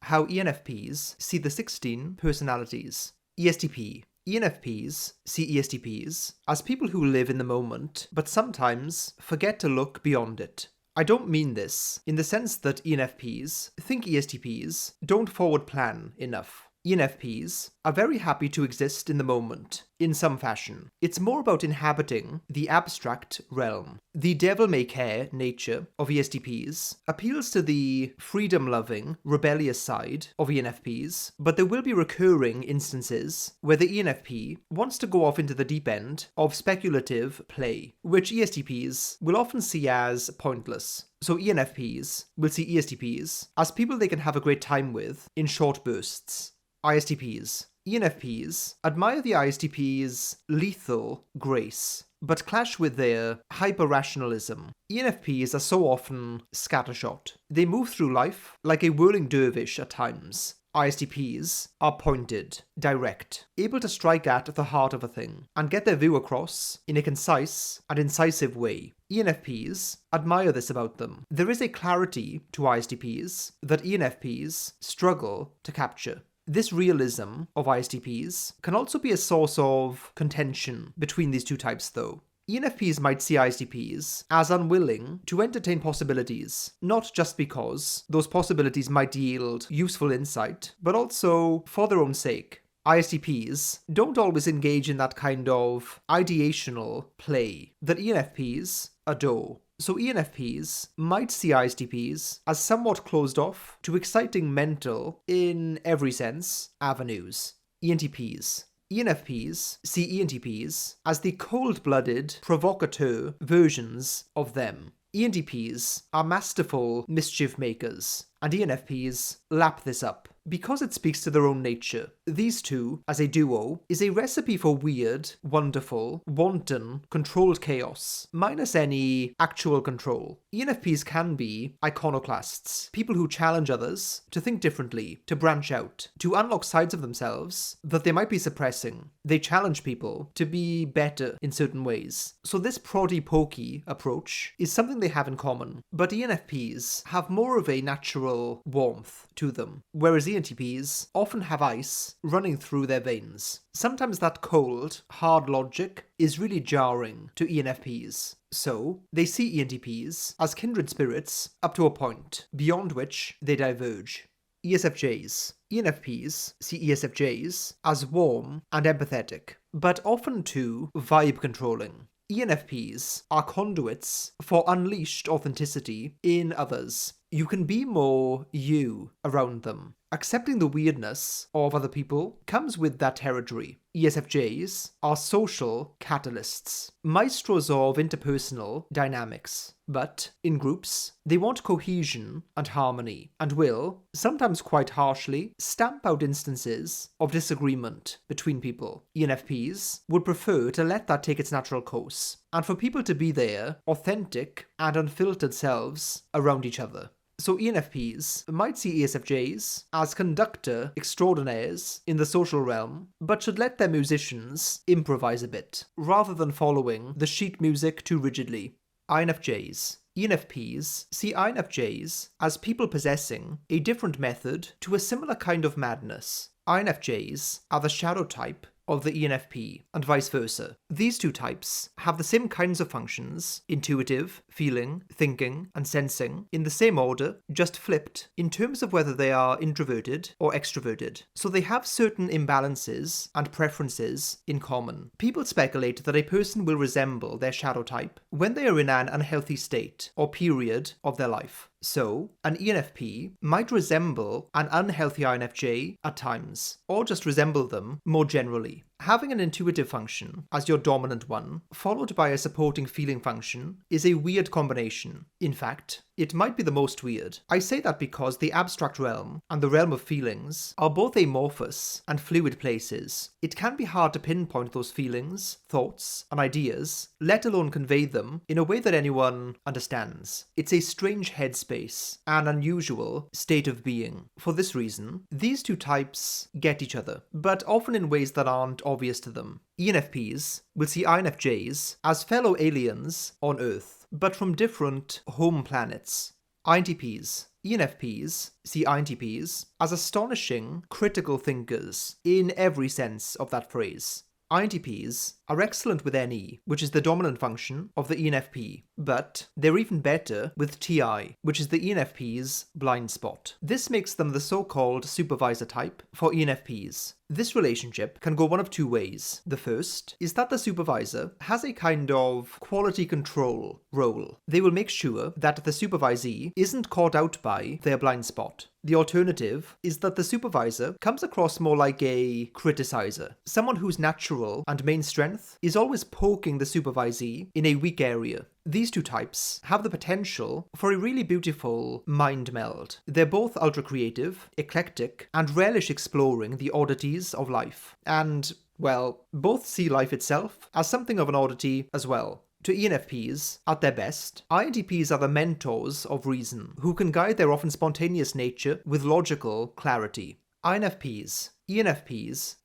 how ENFPs see the 16 personalities. ESTP. ENFPs see ESTPs as people who live in the moment, but sometimes forget to look beyond it. I don't mean this in the sense that ENFPs think ESTPs don't forward plan enough. ENFPs are very happy to exist in the moment, in some fashion. It's more about inhabiting the abstract realm. The devil-may-care nature of ESTPs appeals to the freedom-loving, rebellious side of ENFPs, but there will be recurring instances where the ENFP wants to go off into the deep end of speculative play, which ESTPs will often see as pointless. So ENFPs will see ESTPs as people they can have a great time with in short bursts. ISTPs. ENFPs admire the ISTP's lethal grace, but clash with their hyper-rationalism. ENFPs are so often scattershot. They move through life like a whirling dervish at times. ISTPs are pointed, direct, able to strike at the heart of a thing, and get their view across in a concise and incisive way. ENFPs admire this about them. There is a clarity to ISTPs that ENFPs struggle to capture. This realism of ISTPs can also be a source of contention between these two types though. ENFPs might see ISTPs as unwilling to entertain possibilities, not just because those possibilities might yield useful insight, but also for their own sake. ISTPs don't always engage in that kind of ideational play that ENFPs adore. So ENFPs might see ISTPs as somewhat closed off to exciting mental, in every sense, avenues. ENTPs. ENFPs see ENTPs as the cold-blooded, provocateur versions of them. ENTPs are masterful mischief makers, and ENFPs lap this up. Because it speaks to their own nature, these two, as a duo, is a recipe for weird, wonderful, wanton, controlled chaos, minus any actual control. ENFPs can be iconoclasts, people who challenge others to think differently, to branch out, to unlock sides of themselves that they might be suppressing. They challenge people to be better in certain ways. So this proddy-pokey approach is something they have in common, but ENFPs have more of a natural warmth to them, whereas ENTPs often have ice running through their veins. Sometimes that cold, hard logic is really jarring to ENFPs. So, they see ENTPs as kindred spirits up to a point, beyond which they diverge. ESFJs. ENFPs see ESFJs as warm and empathetic, but often too vibe controlling. ENFPs are conduits for unleashed authenticity in others. You can be more you around them. Accepting the weirdness of other people comes with that territory. ESFJs are social catalysts, maestros of interpersonal dynamics. But, in groups, they want cohesion and harmony, and will, sometimes quite harshly, stamp out instances of disagreement between people. ENFPs would prefer to let that take its natural course, and for people to be their authentic and unfiltered selves around each other. So ENFPs might see ESFJs as conductor extraordinaires in the social realm, but should let their musicians improvise a bit, rather than following the sheet music too rigidly. INFJs. ENFPs see INFJs as people possessing a different method to a similar kind of madness. INFJs are the shadow type of the ENFP, and vice versa. These two types have the same kinds of functions, intuitive, feeling, thinking, and sensing, in the same order, just flipped, in terms of whether they are introverted or extroverted. So they have certain imbalances and preferences in common. People speculate that a person will resemble their shadow type when they are in an unhealthy state or period of their life. So, an ENFP might resemble an unhealthy INFJ at times, or just resemble them more generally. Having an intuitive function as your dominant one, followed by a supporting feeling function, is a weird combination. In fact, it might be the most weird. I say that because the abstract realm and the realm of feelings are both amorphous and fluid places. It can be hard to pinpoint those feelings, thoughts, and ideas, let alone convey them in a way that anyone understands. It's a strange headspace, an unusual state of being. For this reason, these two types get each other, but often in ways that aren't obvious to them. ENFPs will see INFJs as fellow aliens on Earth, but from different home planets. INTPs. ENFPs see INTPs as astonishing, critical thinkers in every sense of that phrase. INTPs are excellent with NE, which is the dominant function of the ENFP, but they're even better with TI, which is the ENFP's blind spot. This makes them the so-called supervisor type for ENFPs. This relationship can go one of two ways. The first is that the supervisor has a kind of quality control role. They will make sure that the supervisee isn't caught out by their blind spot. The alternative is that the supervisor comes across more like a criticizer, someone whose natural and main strength is always poking the supervisee in a weak area. These two types have the potential for a really beautiful mind meld. They're both ultra creative, eclectic, and relish exploring the oddities of life. And, well, both see life itself as something of an oddity as well. To ENFPs, at their best, INTPs are the mentors of reason, who can guide their often spontaneous nature with logical clarity. ENFPs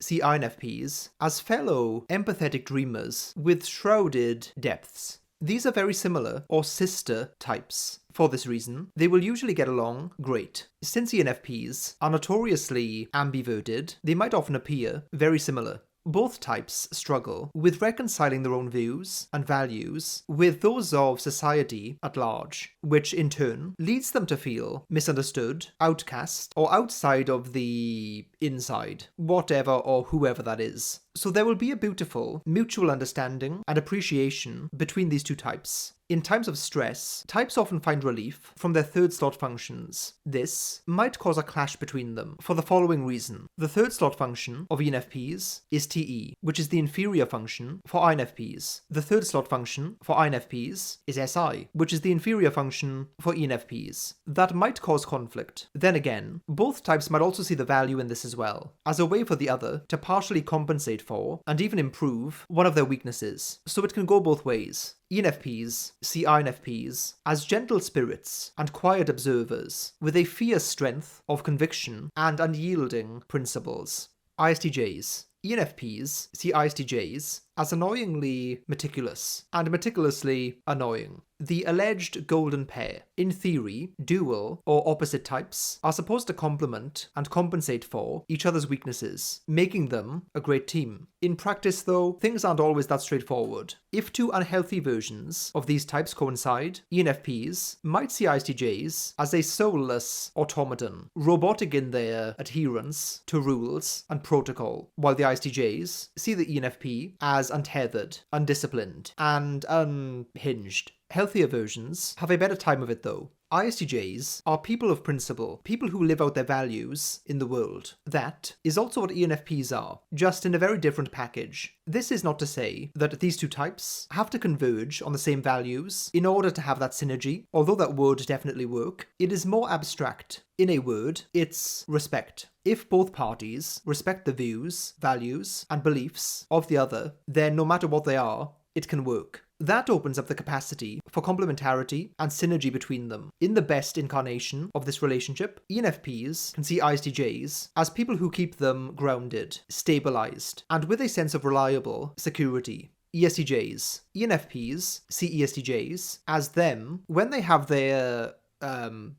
see INFPs as fellow empathetic dreamers with shrouded depths. These are very similar, or sister, types. For this reason, they will usually get along great. Since ENFPs are notoriously ambiverted, they might often appear very similar. Both types struggle with reconciling their own views and values with those of society at large, which in turn leads them to feel misunderstood, outcast, or outside of the inside, whatever or whoever that is. So there will be a beautiful mutual understanding and appreciation between these two types. In times of stress, types often find relief from their third slot functions. This might cause a clash between them for the following reason. The third slot function of ENFPs is TE, which is the inferior function for INFPs. The third slot function for INFPs is SI, which is the inferior function for ENFPs. That might cause conflict. Then again, both types might also see the value in this as well, as a way for the other to partially compensate for and even improve one of their weaknesses. So it can go both ways. ENFPs see INFPs as gentle spirits and quiet observers with a fierce strength of conviction and unyielding principles. ISTJs. ENFPs see ISTJs as annoyingly meticulous and meticulously annoying. The alleged golden pair. In theory, dual or opposite types are supposed to complement and compensate for each other's weaknesses, making them a great team. In practice, though, things aren't always that straightforward. If two unhealthy versions of these types coincide, ENFPs might see ISTJs as a soulless automaton, robotic in their adherence to rules and protocol, while the ISTJs see the ENFP as untethered, undisciplined, and unhinged. Healthier versions have a better time of it though. ISTJs are people of principle, people who live out their values in the world. That is also what ENFPs are, just in a very different package. This is not to say that these two types have to converge on the same values in order to have that synergy, although that would definitely work. It is more abstract. In a word, it's respect. If both parties respect the views, values, and beliefs of the other, then no matter what they are, it can work. That opens up the capacity for complementarity and synergy between them. In the best incarnation of this relationship, ENFPs can see ISTJs as people who keep them grounded, stabilized, and with a sense of reliable security. ESTJs. ENFPs see ESTJs as them when they have their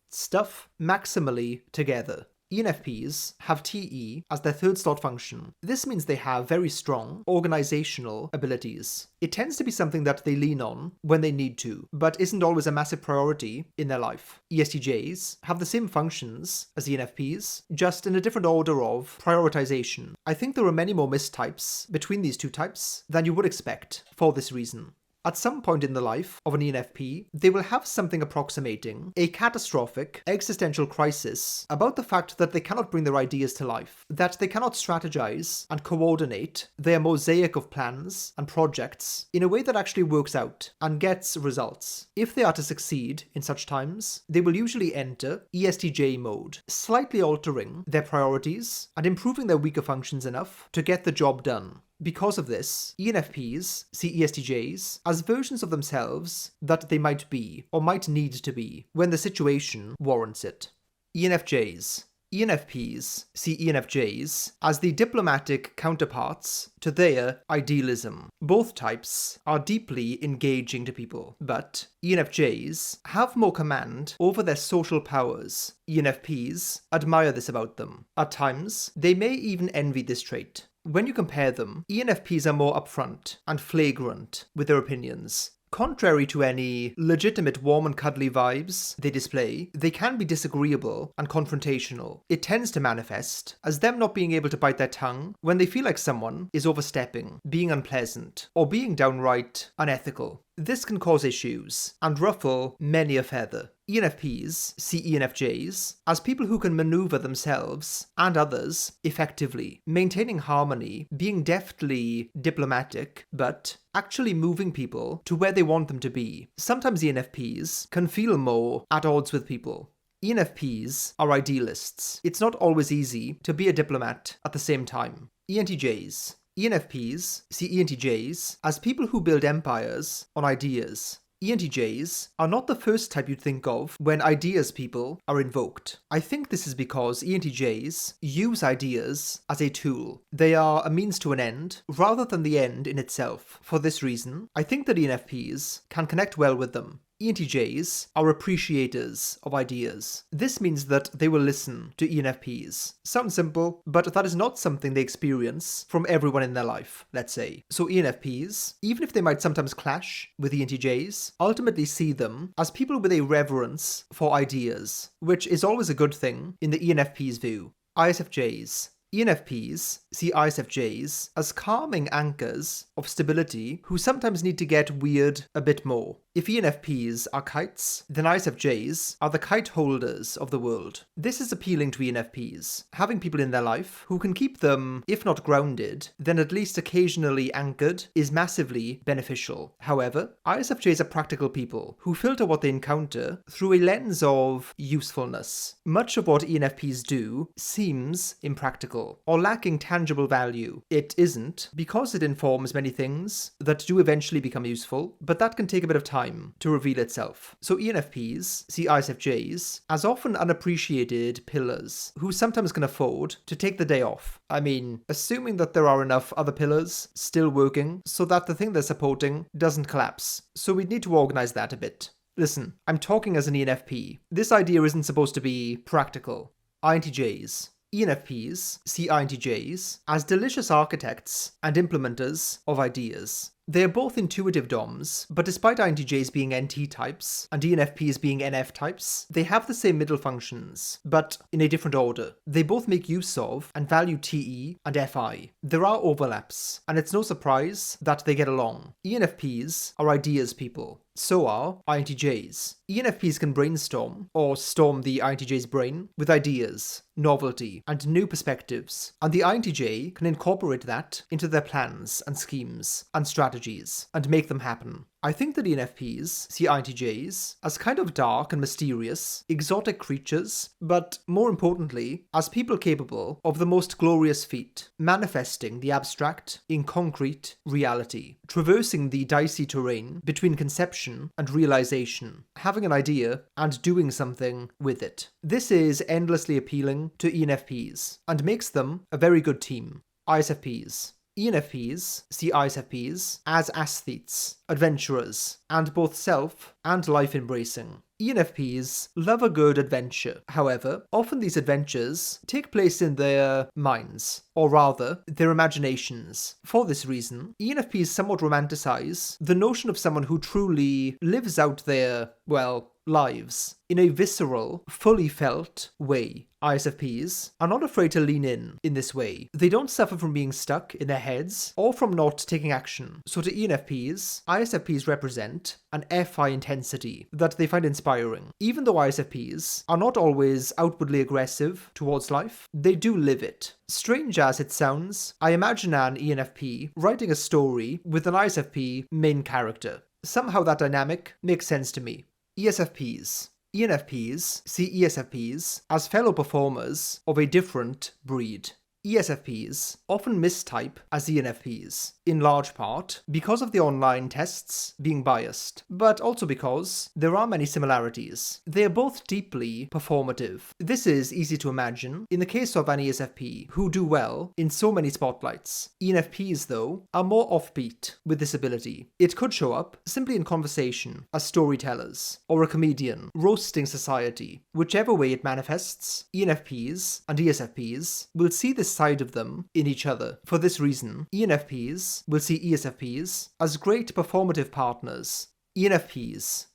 stuff maximally together. ENFPs have TE as their third slot function. This means they have very strong organizational abilities. It tends to be something that they lean on when they need to, but isn't always a massive priority in their life. ESTJs have the same functions as ENFPs, just in a different order of prioritization. I think there are many more mistypes between these two types than you would expect for this reason. At some point in the life of an ENFP, they will have something approximating a catastrophic existential crisis about the fact that they cannot bring their ideas to life, that they cannot strategize and coordinate their mosaic of plans and projects in a way that actually works out and gets results. If they are to succeed in such times, they will usually enter ESTJ mode, slightly altering their priorities and improving their weaker functions enough to get the job done. Because of this, ENFPs see ESTJs as versions of themselves that they might be or might need to be when the situation warrants it. ENFJs. ENFPs see ENFJs as the diplomatic counterparts to their idealism. Both types are deeply engaging to people, but ENFJs have more command over their social powers. ENFPs admire this about them. At times, they may even envy this trait. When you compare them, ENFPs are more upfront and flagrant with their opinions. Contrary to any legitimate warm and cuddly vibes they display, they can be disagreeable and confrontational. It tends to manifest as them not being able to bite their tongue when they feel like someone is overstepping, being unpleasant, or being downright unethical. This can cause issues and ruffle many a feather. ENFPs see ENFJs as people who can maneuver themselves and others effectively, maintaining harmony, being deftly diplomatic, but actually moving people to where they want them to be. Sometimes ENFPs can feel more at odds with people. ENFPs are idealists. It's not always easy to be a diplomat at the same time. ENTJs. ENFPs see ENTJs as people who build empires on ideas. ENTJs are not the first type you'd think of when ideas people are invoked. I think this is because ENTJs use ideas as a tool. They are a means to an end rather than the end in itself. For this reason, I think that ENFPs can connect well with them. ENTJs are appreciators of ideas. This means that they will listen to ENFPs. Sounds simple, but that is not something they experience from everyone in their life, let's say. So ENFPs, even if they might sometimes clash with ENTJs, ultimately see them as people with a reverence for ideas, which is always a good thing in the ENFP's view. ISFJs. ENFPs see ISFJs as calming anchors of stability who sometimes need to get weird a bit more. If ENFPs are kites, then ISFJs are the kite holders of the world. This is appealing to ENFPs. Having people in their life who can keep them, if not grounded, then at least occasionally anchored, is massively beneficial. However, ISFJs are practical people who filter what they encounter through a lens of usefulness. Much of what ENFPs do seems impractical or lacking tangible value. It isn't, because it informs many things that do eventually become useful, but that can take a bit of time to reveal itself. So ENFPs see ISFJs as often unappreciated pillars who sometimes can afford to take the day off. I mean, assuming that there are enough other pillars still working so that the thing they're supporting doesn't collapse. So we'd need to organize that a bit. Listen, I'm talking as an ENFP. This idea isn't supposed to be practical. INTJs. ENFPs see INTJs as delicious architects and implementers of ideas. They are both intuitive DOMs, but despite INTJs being NT types and ENFPs being NF types, they have the same middle functions, but in a different order. They both make use of and value TE and FI. There are overlaps, and it's no surprise that they get along. ENFPs are ideas people. So are INTJs. ENFPs can brainstorm, or storm the INTJ's brain, with ideas, novelty, and new perspectives, and the INTJ can incorporate that into their plans and schemes and strategies, and make them happen. I think that ENFPs see INTJs as kind of dark and mysterious, exotic creatures, but more importantly, as people capable of the most glorious feat, manifesting the abstract in concrete reality, traversing the dicey terrain between conception and realization, having an idea and doing something with it. This is endlessly appealing to ENFPs and makes them a very good team. ISFPs. ENFPs see ISFPs as aesthetes, adventurers, and both self and life embracing. ENFPs love a good adventure. However, often these adventures take place in their minds, or rather, their imaginations. For this reason, ENFPs somewhat romanticize the notion of someone who truly lives out their, lives in a visceral, fully felt way. ISFPs are not afraid to lean in this way. They don't suffer from being stuck in their heads or from not taking action. So to ENFPs, ISFPs represent an FI intensity that they find inspiring. Even though ISFPs are not always outwardly aggressive towards life, they do live it. Strange as it sounds, I imagine an ENFP writing a story with an ISFP main character. Somehow that dynamic makes sense to me. ESFPs. ENFPs see ESFPs as fellow performers of a different breed. ESFPs often mistype as ENFPs, in large part because of the online tests being biased, but also because there are many similarities. They are both deeply performative. This is easy to imagine in the case of an ESFP who do well in so many spotlights. ENFPs, though, are more offbeat with this ability. It could show up simply in conversation, as storytellers, or a comedian roasting society. Whichever way it manifests, ENFPs and ESFPs will see this side of them in each other. For this reason, ENFPs will see ESFPs as great performative partners. ENFPs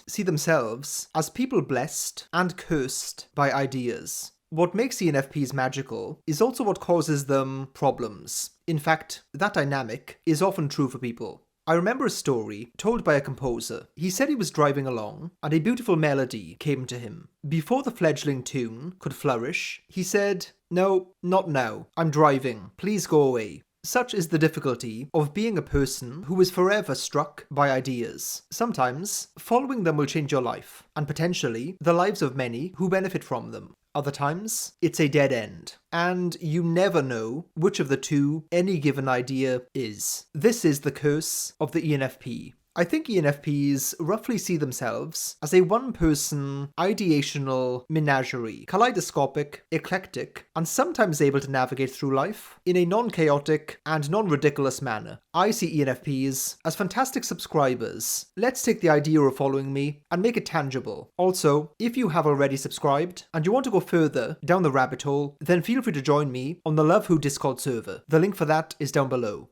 see themselves as people blessed and cursed by ideas. What makes ENFPs magical is also what causes them problems. In fact, that dynamic is often true for people. I remember a story told by a composer. He said he was driving along and a beautiful melody came to him. Before the fledgling tune could flourish, he said, "No, not now. I'm driving. Please go away." Such is the difficulty of being a person who is forever struck by ideas. Sometimes, following them will change your life, and potentially the lives of many who benefit from them. Other times, it's a dead end, and you never know which of the two any given idea is. This is the curse of the ENFP. I think ENFPs roughly see themselves as a one-person ideational menagerie, kaleidoscopic, eclectic, and sometimes able to navigate through life in a non-chaotic and non-ridiculous manner. I see ENFPs as fantastic subscribers. Let's take the idea of following me and make it tangible. Also, if you have already subscribed and you want to go further down the rabbit hole, then feel free to join me on the Love Who Discord server. The link for that is down below.